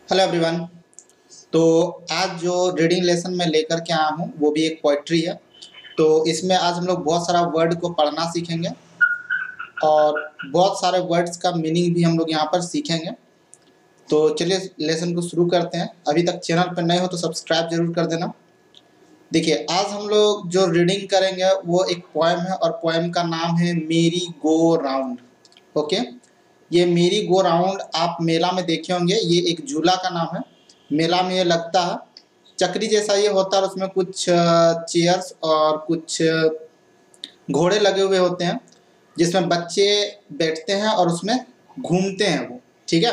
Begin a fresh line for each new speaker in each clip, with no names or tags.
Hello everyone. तो आज जो रीडिंग लेसन में लेकर के आया हूँ वो भी एक पोइट्री है। तो इसमें आज हम लोग बहुत सारा वर्ड को पढ़ना सीखेंगे और बहुत सारे वर्ड्स का मीनिंग भी हम लोग यहाँ पर सीखेंगे। तो चलिए लेसन को शुरू करते हैं। अभी तक चैनल पर नए हो तो सब्सक्राइब जरूर कर देना। देखिए, आज हम लोग जो रीडिंग करेंगे वो एक पोएम है और पोएम का नाम है मेरी गो राउंड। ओके, ये मेरी गो राउंड आप मेला में देखे होंगे। ये एक झूला का नाम है। मेला में ये लगता है, चक्री जैसा ये होता है और उसमें कुछ चेयर्स और कुछ घोड़े लगे हुए होते हैं जिसमें बच्चे बैठते हैं और उसमें घूमते हैं वो। ठीक है,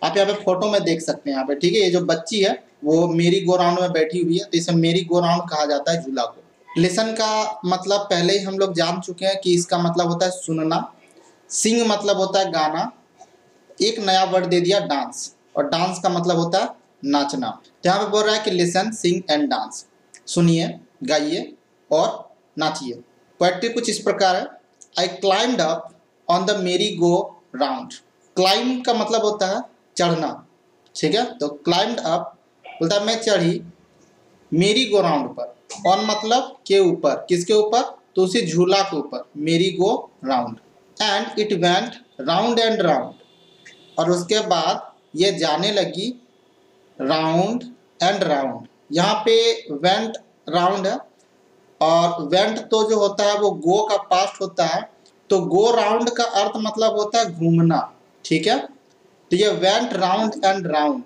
आप यहाँ पे फोटो में देख सकते हैं। यहाँ पे ठीक है, ये जो बच्ची है वो मेरी गो राउंड में बैठी हुई है, तो इसे मेरी गो राउंड कहा जाता है झूला को। लिसन का मतलब पहले ही हम लोग जान चुके हैं कि इसका मतलब होता है सुनना। सिंग मतलब होता है गाना। एक नया वर्ड दे दिया डांस, और डांस का मतलब होता है नाचना। तो यहाँ पे बोल रहा है कि लिसन सिंग एंड डांस, सुनिए, गाइए और नाचिए। पोएट्री कुछ इस प्रकार है। आई क्लाइम्ड अप ऑन द मेरी गो राउंड। क्लाइम का मतलब होता है चढ़ना। ठीक है, तो क्लाइम्ड अप बोलता है मैं चढ़ी मेरी गो राउंड पर। ऑन मतलब के ऊपर, किसके ऊपर? तो उसी झूला के ऊपर, मेरी go round. And it went round and round, और उसके बाद ये जाने लगी राउंड एंड राउंड। यहाँ पे वेंट राउंड है, और वेंट तो जो होता है वो गो का पास्ट होता है। तो गो राउंड का अर्थ मतलब होता है घूमना। ठीक है, तो ये वेंट राउंड एंड राउंड।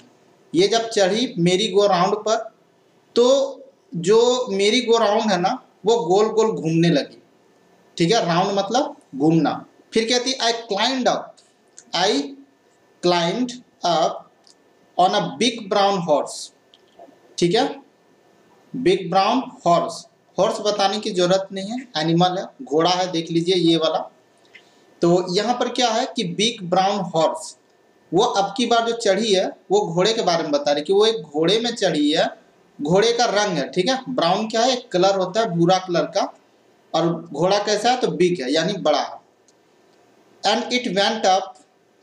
ये जब चढ़ी मेरी गो राउंड पर, तो जो मेरी गो राउंड है ना वो गोल गोल घूमने लगी। ठीक है, राउंड मतलब घूमना। फिर कहती I climbed up, I climbed up on a big brown horse. ठीक है, बिग ब्राउन हॉर्स। हॉर्स बताने की जरूरत नहीं है, एनिमल है, घोड़ा है, देख लीजिए ये वाला। तो यहाँ पर क्या है कि बिग ब्राउन हॉर्स, वो अब की बार जो चढ़ी है वो घोड़े के बारे में बता रही कि वो एक घोड़े में चढ़ी है। घोड़े का रंग है, ठीक है, ब्राउन क्या है, एक कलर होता है भूरा कलर का, और घोड़ा कैसा है तो बिग है यानी बड़ा है। And it went up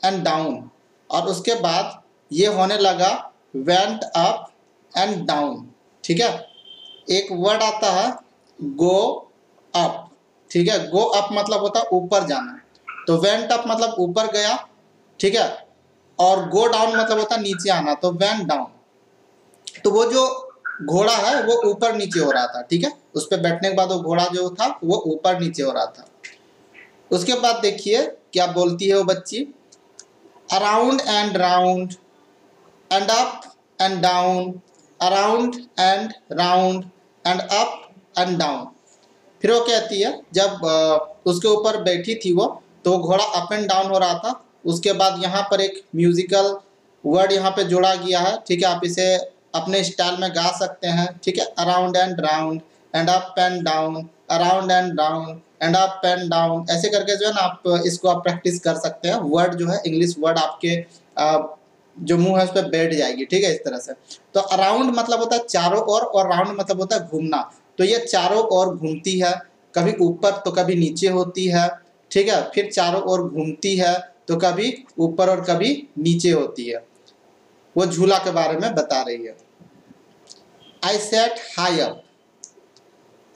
and down, और उसके बाद ये होने लगा वेंट अप एंड डाउन। ठीक है, एक वर्ड आता है गो अप। ठीक है, गो अप मतलब होता है ऊपर जाना, तो वेंट अप मतलब ऊपर गया। ठीक है, और गो डाउन मतलब होता है नीचे आना, तो वेंट डाउन। तो वो जो घोड़ा है वो ऊपर नीचे हो रहा था। ठीक है, उस पर बैठने के बाद वो घोड़ा जो था वो ऊपर नीचे हो रहा था। उसके बाद देखिए क्या बोलती है वो बच्ची, around and round and up and down, around and round and up and down. फिर वो कहती है जब उसके ऊपर बैठी थी वो, तो घोड़ा अप एंड डाउन हो रहा था। उसके बाद यहाँ पर एक म्यूजिकल वर्ड यहाँ पे जोड़ा गया है। ठीक है, आप इसे अपने स्टाइल में गा सकते हैं। ठीक है, around and up and down, around and down and up and down, ऐसे करके जो है ना आप इसको आप प्रैक्टिस कर सकते हैं। वर्ड जो है इंग्लिश वर्ड आपके जो मुंह है उस पर बैठ जाएगी। ठीक है, इस तरह से। तो अराउंड मतलब होता है चारों ओर, और राउंड मतलब होता है घूमना। तो ये चारों ओर घूमती है, कभी ऊपर तो कभी नीचे होती है। ठीक है, फिर चारों ओर घूमती है तो कभी ऊपर और कभी नीचे होती है। वो झूला के बारे में बता रही है। आई सेट हाई अप,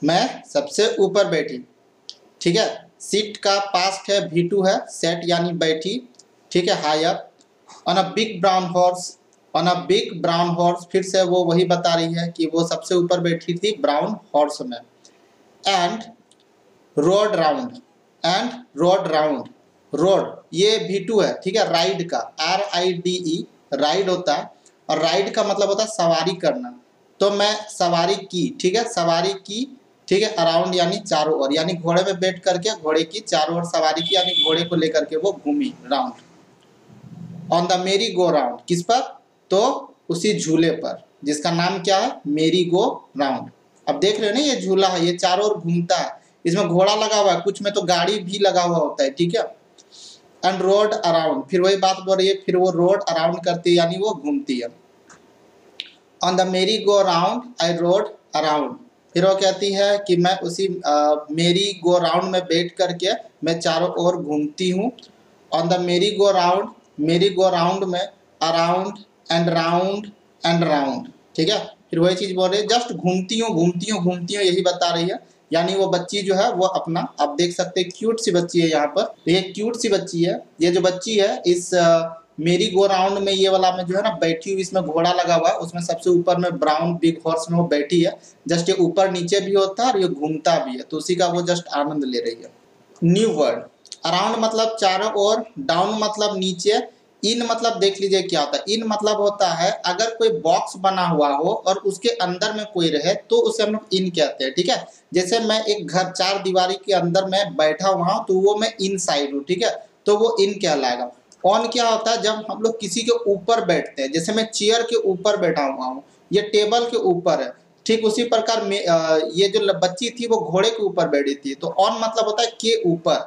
मैं सबसे ऊपर बैठी। ठीक है, सीट का पास्ट है V2 है, सेट यानी बैठी। ठीक है, high up on a big brown horse, on a big brown horse, फिर से वो वही बता रही है कि वो सबसे ऊपर बैठी थी ब्राउन हॉर्स में। And road round, and road round, road ये V2 है। ठीक है, राइड का RIDE राइड होता है, और राइड का मतलब होता है सवारी करना। तो मैं सवारी की। ठीक है, सवारी की। ठीक है, अराउंड यानी चारों ओर, यानी घोड़े पे बैठ करके घोड़े की चारों ओर सवारी की, यानी घोड़े को लेकर के वो घूमी राउंड। ऑन द मेरी गो राउंड, किस पर? तो उसी झूले पर जिसका नाम क्या है, मेरी गो राउंड। अब देख रहे हो ना, ये झूला है, ये चारों ओर घूमता है। इसमें घोड़ा लगा हुआ है, कुछ में तो गाड़ी भी लगा हुआ होता है। ठीक है, एंड रोड अराउंड, फिर वही बात बोल रही है, फिर वो रोड अराउंड करती है यानी वो घूमती है। ऑन द मेरी go round I road around, फिर वो कहती है कि मैं उसी मेरी गो राउंड में बैठ करके मैं चारों ओर घूमती हूँ। ऑन द मेरी गो राउंड, मेरी गो राउंड में अराउंड एंड राउंड, ठीक है। फिर वही चीज बोल रही है, जस्ट घूमती हूँ घूमती हूँ घूमती हूँ, यही बता रही है। यानी वो बच्ची जो है वो अपना, आप देख सकते हैं क्यूट सी बच्ची है यहाँ पर। तो ये क्यूट सी बच्ची है, ये जो बच्ची है इस मेरी गो राउंड में, ये वाला में जो है ना बैठी हुई, इसमें घोड़ा लगा हुआ है, उसमें सबसे ऊपर में ब्राउन बिग हॉर्स में वो बैठी है। जस्ट ये ऊपर नीचे भी होता है और ये घूमता भी है, तो उसी का वो जस्ट आनंद ले रही है। न्यू वर्ड, अराउंड मतलब चारों ओर, डाउन मतलब नीचे, इन मतलब देख लीजिए क्या होता है। इन मतलब होता है अगर कोई बॉक्स बना हुआ हो और उसके अंदर में कोई रहे तो उसे हम लोग इन कहते हैं, ठीक है। जैसे मैं एक घर चार दीवारी के अंदर में बैठा हुआ हूँ तो वो मैं इन साइड हूँ, ठीक है, तो वो इन कहलाएगा। ऑन क्या होता है जब हम लोग किसी के ऊपर बैठते हैं, जैसे मैं चेयर के ऊपर बैठा हुआ हूँ, ये टेबल के ऊपर है, ठीक उसी प्रकार में ये जो बच्ची थी वो घोड़े के ऊपर बैठी थी, तो ऑन मतलब होता है के ऊपर,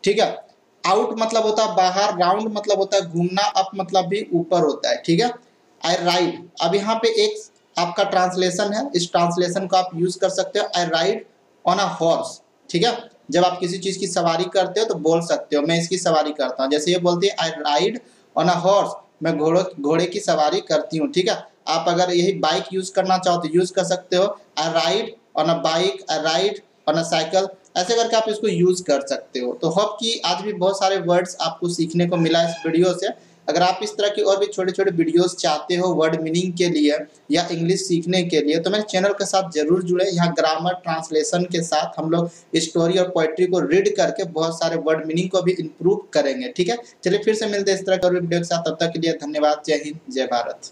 ठीक है। आउट मतलब होता है बाहर, राउंड मतलब होता है घूमना, अप मतलब भी ऊपर होता है, ठीक है। आई राइड, अब यहाँ पे एक आपका ट्रांसलेशन है, इस ट्रांसलेशन को आप यूज कर सकते हो। I ride on a horse, ठीक है। जब आप किसी चीज की सवारी करते हो तो बोल सकते हो मैं इसकी सवारी करता हूँ, जैसे ये बोलती है I ride on a horse, मैं घोड़े की सवारी करती हूँ, ठीक है। आप अगर यही बाइक यूज करना चाहो तो यूज कर सकते हो, I ride on a bike, I ride on a cycle, ऐसे करके आप इसको यूज कर सकते हो। तो होप कि आज भी बहुत सारे वर्ड्स आपको सीखने को मिला इस वीडियो से। अगर आप इस तरह की और भी छोटे छोटे वीडियोस चाहते हो वर्ड मीनिंग के लिए या इंग्लिश सीखने के लिए, तो मेरे चैनल के साथ जरूर जुड़े। यहाँ ग्रामर ट्रांसलेशन के साथ हम लोग स्टोरी और पोइट्री को रीड करके बहुत सारे वर्ड मीनिंग को भी इम्प्रूव करेंगे, ठीक है। चलिए फिर से मिलते हैं इस तरह के और वीडियो के साथ, तब तक के लिए धन्यवाद। जय हिंद, जय भारत।